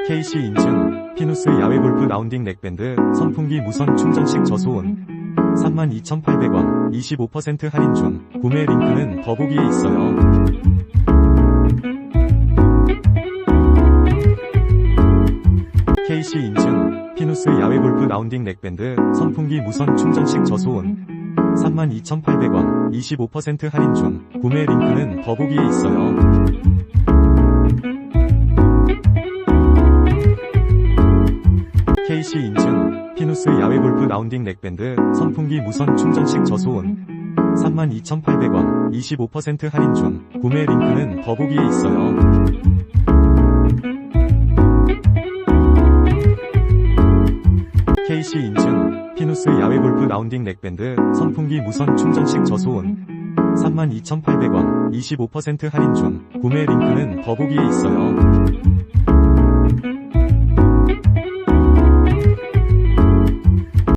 Kc인증, 피누스 야외 골프 라운딩 넥밴드, 선풍기 무선 충전식 저소음 32,800원, 25% 할인 중. 구매 링크는 더보기에 있어요. Kc인증, 피누스 야외 골프 라운딩 넥밴드, 선풍기 무선 충전식 저소음 32,800원, 25% 할인 중. 구매 링크는 더보기에 있어요. Kc인증, 피누스 야외 골프 라운딩 넥밴드, 선풍기 무선 충전식 저소음 32,800원, 25% 할인 중. 구매 링크는 더보기에 있어요. Kc인증, 피누스 야외 골프 라운딩 넥밴드, 선풍기 무선 충전식 저소음 32,800원, 25% 할인 중. 구매 링크는 더보기에 있어요.